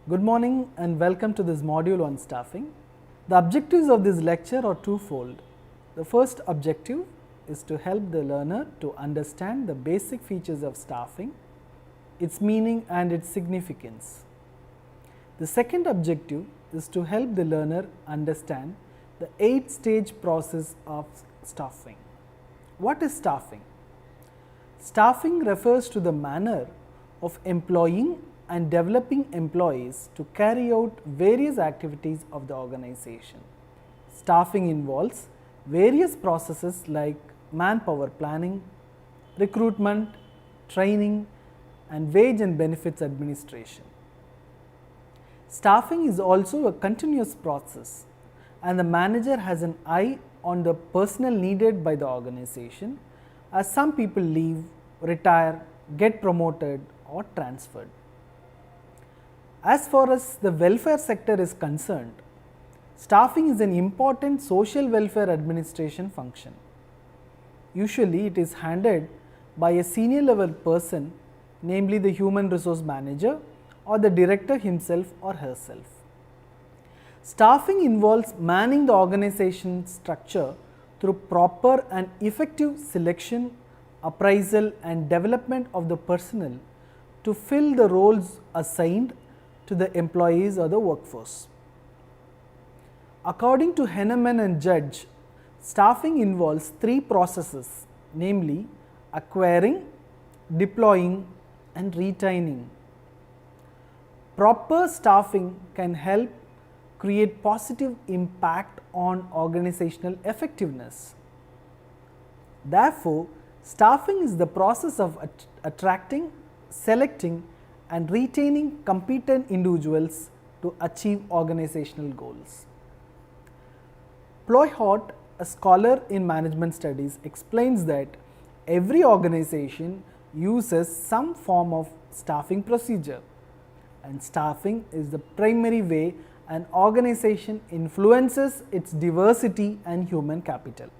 Good morning and welcome to this module on staffing. The objectives of this lecture are twofold. The first objective is to help the learner to understand the basic features of staffing, its meaning and its significance. The second objective is to help the learner understand the 8-stage process of staffing. What is staffing? Staffing refers to the manner of employing and developing employees to carry out various activities of the organization. Staffing involves various processes like manpower planning, recruitment, training, and wage and benefits administration. Staffing is also a continuous process, and the manager has an eye on the personnel needed by the organization, as some people leave, retire, get promoted, or transferred. As far as the welfare sector is concerned, staffing is an important social welfare administration function. Usually it is handled by a senior level person, namely the human resource manager or the director himself or herself. Staffing involves manning the organization structure through proper and effective selection, appraisal and development of the personnel to fill the roles assigned to the employees or the workforce. According to Henneman and Judge, staffing involves 3 processes, namely acquiring, deploying and retaining. Proper staffing can help create positive impact on organizational effectiveness. Therefore, staffing is the process of attracting, selecting and retaining competent individuals to achieve organizational goals. Ployhart, a scholar in management studies, explains that every organization uses some form of staffing procedure, and staffing is the primary way an organization influences its diversity and human capital.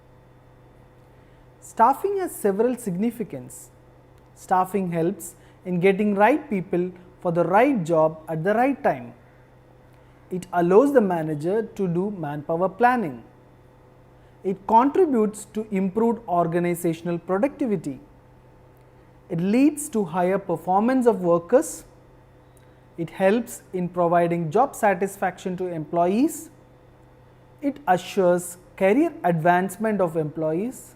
Staffing has several significance. Staffing helps in getting right people for the right job at the right time. It allows the manager to do manpower planning. It contributes to improved organizational productivity. It leads to higher performance of workers. It helps in providing job satisfaction to employees. It assures career advancement of employees.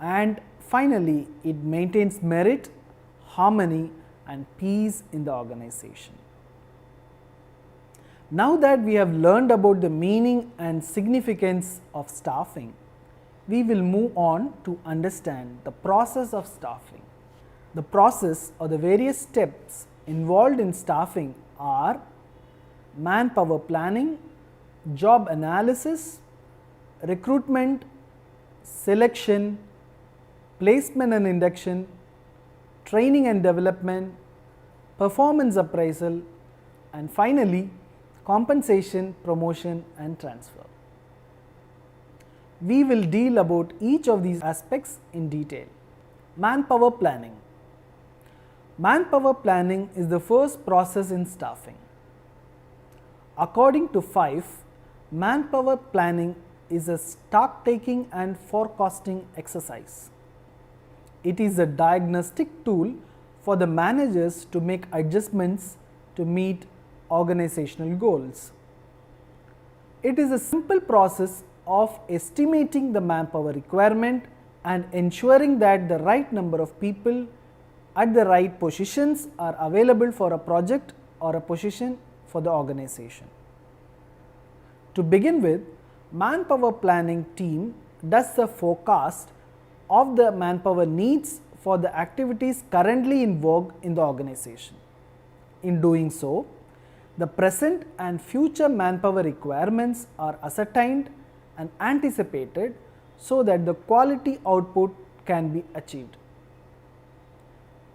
And finally, it maintains merit, harmony and peace in the organization. Now that we have learned about the meaning and significance of staffing, we will move on to understand the process of staffing. The process or the various steps involved in staffing are manpower planning, job analysis, recruitment, selection, placement and induction, training and development, performance appraisal, and finally compensation, promotion and transfer. We will deal about each of these aspects in detail. Manpower planning. Manpower planning is the first process in staffing. According to Fife, manpower planning is a stock-taking and forecasting exercise. It is a diagnostic tool for the managers to make adjustments to meet organizational goals. It is a simple process of estimating the manpower requirement and ensuring that the right number of people at the right positions are available for a project or a position for the organization. To begin with, manpower planning team does the forecast of the manpower needs for the activities currently in vogue in the organization. In doing so, the present and future manpower requirements are ascertained and anticipated so that the quality output can be achieved.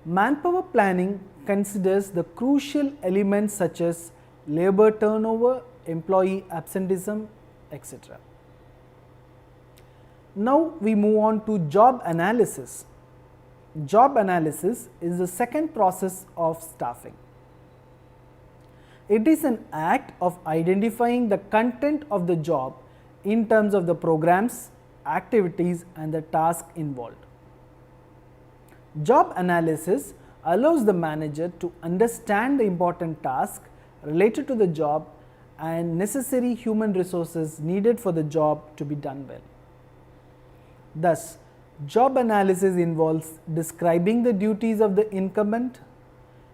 Manpower planning considers the crucial elements such as labor turnover, employee absenteeism, etc. Now we move on to job analysis. Job analysis is the second process of staffing. It is an act of identifying the content of the job in terms of the programs, activities and the task involved. Job analysis allows the manager to understand the important task related to the job and necessary human resources needed for the job to be done well. Thus, job analysis involves describing the duties of the incumbent,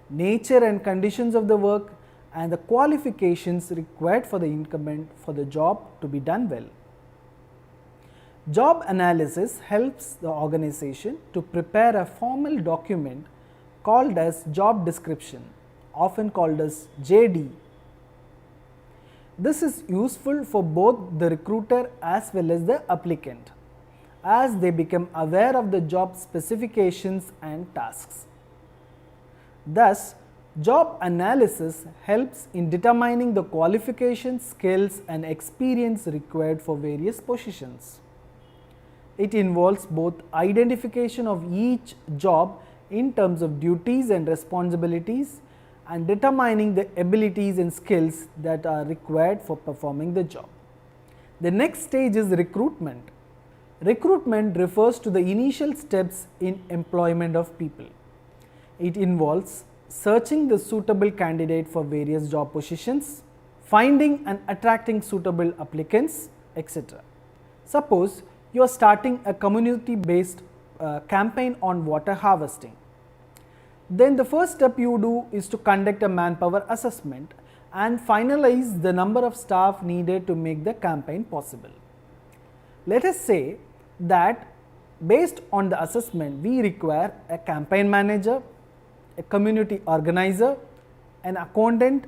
nature and conditions of the work, and the qualifications required for the incumbent for the job to be done well. Job analysis helps the organization to prepare a formal document called as job description, often called as JD. This is useful for both the recruiter as well as the applicant, as they become aware of the job specifications and tasks. Thus, job analysis helps in determining the qualifications, skills and experience required for various positions. It involves both identification of each job in terms of duties and responsibilities and determining the abilities and skills that are required for performing the job. The next stage is recruitment. Recruitment refers to the initial steps in employment of people. It involves searching the suitable candidate for various job positions, finding and attracting suitable applicants, etc. Suppose you are starting a community-based campaign on water harvesting. Then the first step you do is to conduct a manpower assessment and finalize the number of staff needed to make the campaign possible. Let us say that based on the assessment we require a campaign manager, a community organizer, an accountant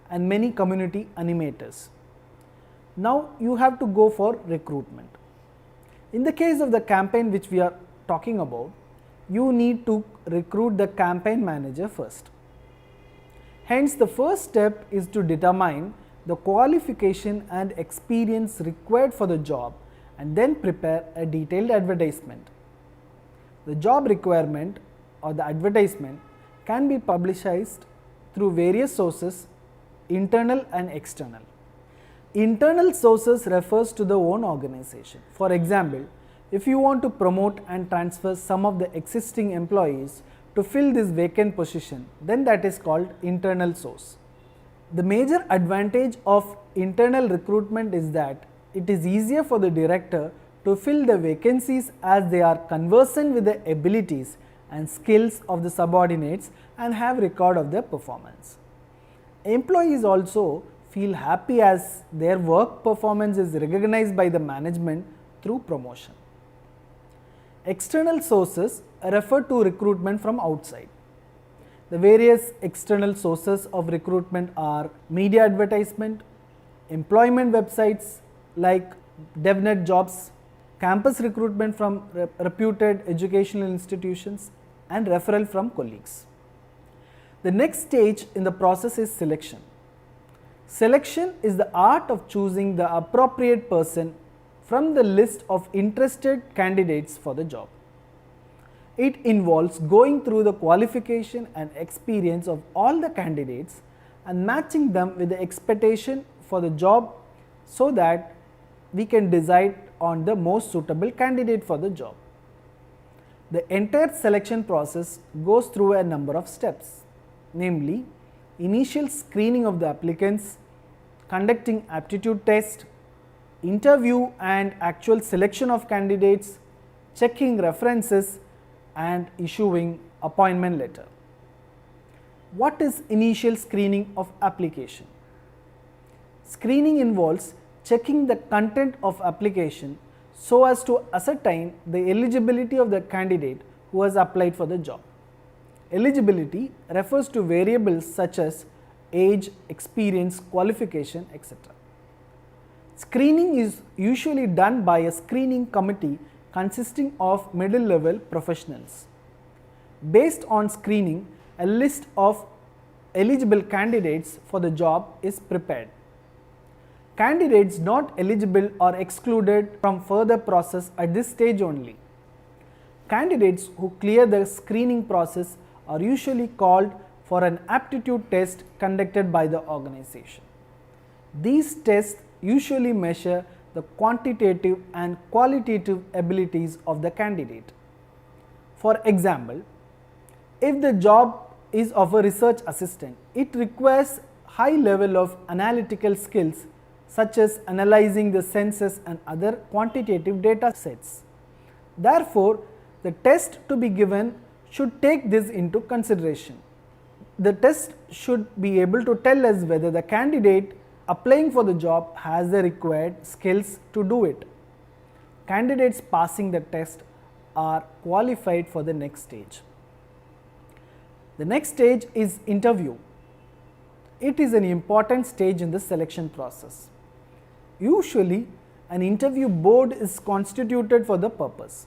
and many community animators. Now you have to go for recruitment. In the case of the campaign which we are talking about, you need to recruit the campaign manager first. Hence, the first step is to determine the qualification and experience required for the job and then prepare a detailed advertisement. The job requirement or the advertisement can be publicized through various sources, internal and external. Internal sources refers to the own organization. For example, if you want to promote and transfer some of the existing employees to fill this vacant position, then that is called internal source. The major advantage of internal recruitment is that it is easier for the director to fill the vacancies as they are conversant with the abilities and skills of the subordinates and have record of their performance. Employees also feel happy as their work performance is recognized by the management through promotion. External sources refer to recruitment from outside. The various external sources of recruitment are media advertisement, employment websites like DevNet Jobs, campus recruitment from reputed educational institutions, and referral from colleagues. The next stage in the process is selection. Selection is the art of choosing the appropriate person from the list of interested candidates for the job. It involves going through the qualification and experience of all the candidates and matching them with the expectation for the job so that we can decide on the most suitable candidate for the job. The entire selection process goes through a number of steps, namely initial screening of the applicants, conducting aptitude test, interview and actual selection of candidates, checking references and issuing appointment letter. What is initial screening of application? Screening involves checking the content of application so as to ascertain the eligibility of the candidate who has applied for the job. Eligibility refers to variables such as age, experience, qualification, etc. Screening is usually done by a screening committee consisting of middle level professionals. Based on screening, a list of eligible candidates for the job is prepared. Candidates not eligible are excluded from further process at this stage only. Candidates who clear the screening process are usually called for an aptitude test conducted by the organization. These tests usually measure the quantitative and qualitative abilities of the candidate. For example, if the job is of a research assistant, it requires high level of analytical skills such as analyzing the census and other quantitative data sets. Therefore, the test to be given should take this into consideration. The test should be able to tell us whether the candidate applying for the job has the required skills to do it. Candidates passing the test are qualified for the next stage. The next stage is interview. It is an important stage in the selection process. Usually, an interview board is constituted for the purpose.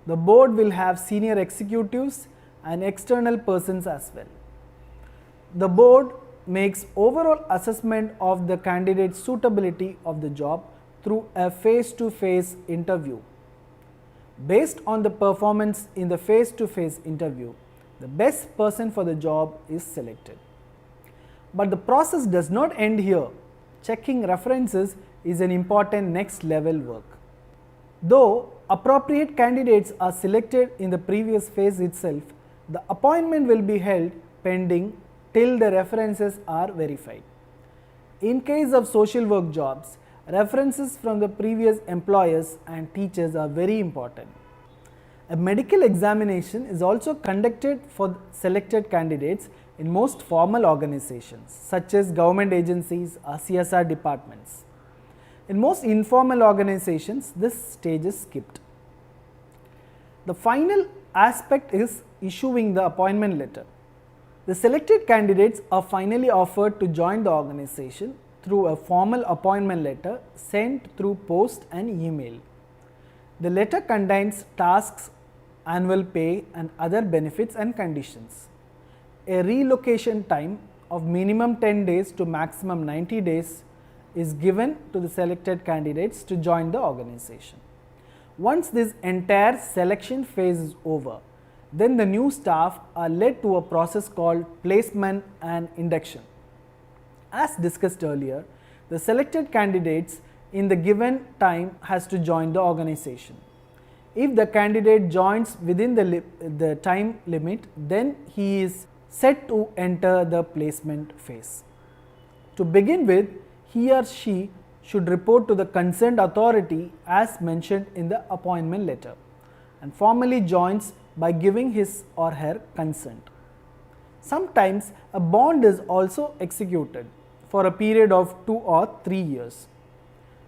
The board will have senior executives and external persons as well. The board makes overall assessment of the candidate's suitability of the job through a face-to-face interview. Based on the performance in the face-to-face interview, the best person for the job is selected. But the process does not end here. Checking references is an important next level work. Though appropriate candidates are selected in the previous phase itself, the appointment will be held pending till the references are verified. In case of social work jobs, references from the previous employers and teachers are very important. A medical examination is also conducted for selected candidates in most formal organizations such as government agencies or CSR departments. In most informal organizations, this stage is skipped. The final aspect is issuing the appointment letter. The selected candidates are finally offered to join the organization through a formal appointment letter sent through post and email. The letter contains tasks, annual pay and other benefits and conditions. A relocation time of minimum 10 days to maximum 90 days is given to the selected candidates to join the organization. Once this entire selection phase is over, then the new staff are led to a process called placement and induction. As discussed earlier, the selected candidates in the given time has to join the organization. If the candidate joins within the time limit, then he is set to enter the placement phase. To begin with, he or she should report to the concerned authority as mentioned in the appointment letter and formally joins by giving his or her consent. Sometimes a bond is also executed for a period of 2 or 3 years.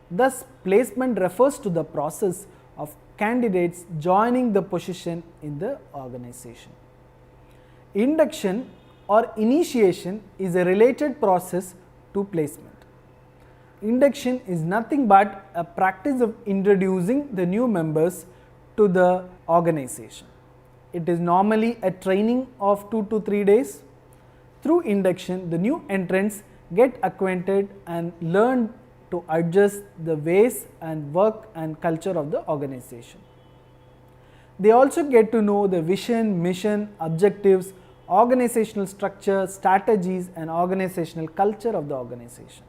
Thus, placement refers to the process of candidates joining the position in the organization. Induction or initiation is a related process to placement. Induction is nothing but a practice of introducing the new members to the organization. It is normally a training of 2 to 3 days. Through induction, the new entrants get acquainted and learn to adjust the ways and work and culture of the organization. They also get to know the vision, mission, objectives, organizational structure, strategies and organizational culture of the organization.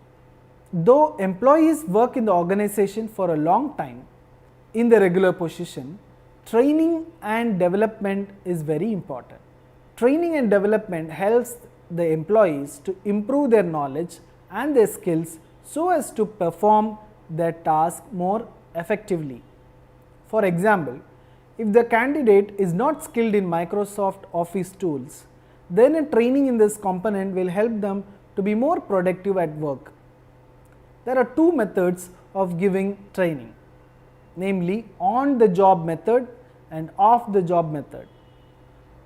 Though employees work in the organization for a long time in the regular position, training and development is very important. Training and development helps the employees to improve their knowledge and their skills so as to perform their task more effectively. For example, if the candidate is not skilled in Microsoft Office tools, then a training in this component will help them to be more productive at work. There are 2 methods of giving training, namely on the job method and off the job method.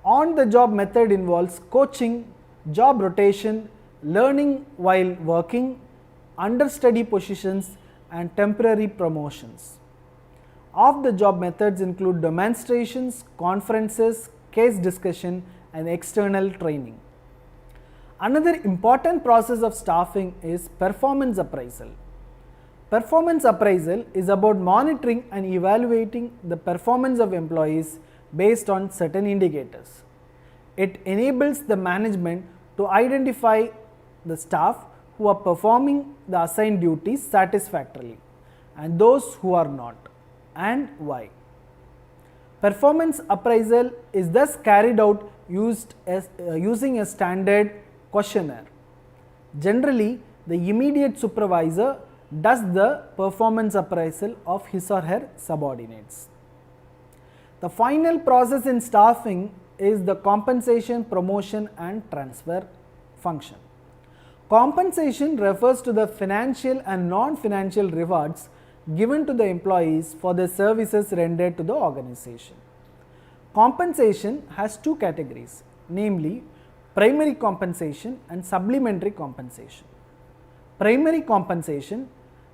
On the job method involves coaching, job rotation, learning while working, understudy positions and temporary promotions. Off the job methods include demonstrations, conferences, case discussion and external training. Another important process of staffing is performance appraisal. Performance appraisal is about monitoring and evaluating the performance of employees based on certain indicators. It enables the management to identify the staff who are performing the assigned duties satisfactorily and those who are not, and why. Performance appraisal is thus carried out using a standard questionnaire. Generally, the immediate supervisor does the performance appraisal of his or her subordinates. The final process in staffing is the compensation, promotion and transfer function. Compensation refers to the financial and non-financial rewards given to the employees for their services rendered to the organization. Compensation has two categories, namely primary compensation and supplementary compensation. Primary compensation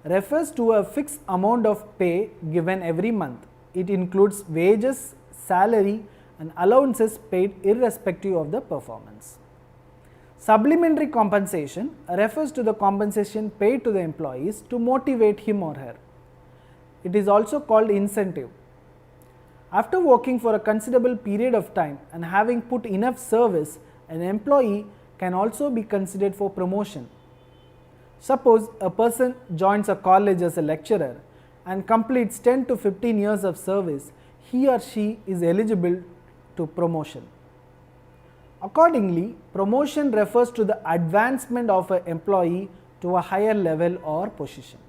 refers to a fixed amount of pay given every month. It includes wages, salary and allowances paid irrespective of the performance. Supplementary compensation refers to the compensation paid to the employees to motivate him or her. It is also called incentive. After working for a considerable period of time and having put enough service, an employee can also be considered for promotion. Suppose a person joins a college as a lecturer and completes 10 to 15 years of service, he or she is eligible to promotion. Accordingly, promotion refers to the advancement of an employee to a higher level or position.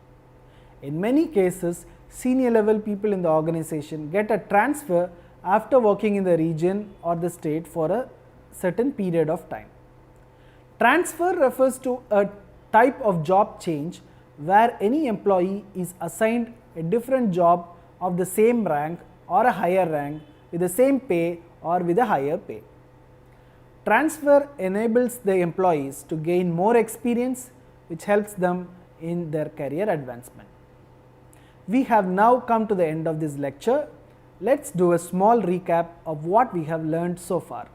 In many cases, senior level people in the organization get a transfer after working in the region or the state for a certain period of time. Transfer refers to a type of job change where any employee is assigned a different job of the same rank or a higher rank with the same pay or with a higher pay. Transfer enables the employees to gain more experience, which helps them in their career advancement. We have now come to the end of this lecture. Let's do a small recap of what we have learned so far.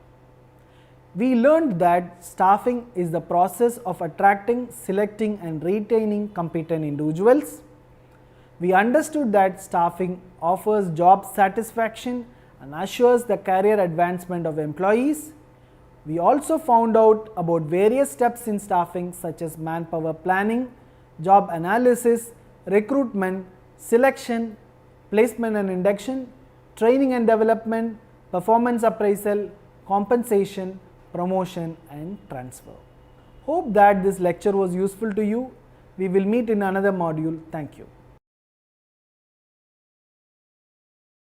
We learned that staffing is the process of attracting, selecting and retaining competent individuals. We understood that staffing offers job satisfaction and assures the career advancement of employees. We also found out about various steps in staffing such as manpower planning, job analysis, recruitment, selection, placement and induction, training and development, performance appraisal, compensation, promotion and transfer. Hope that this lecture was useful to you. We will meet in another module. Thank you.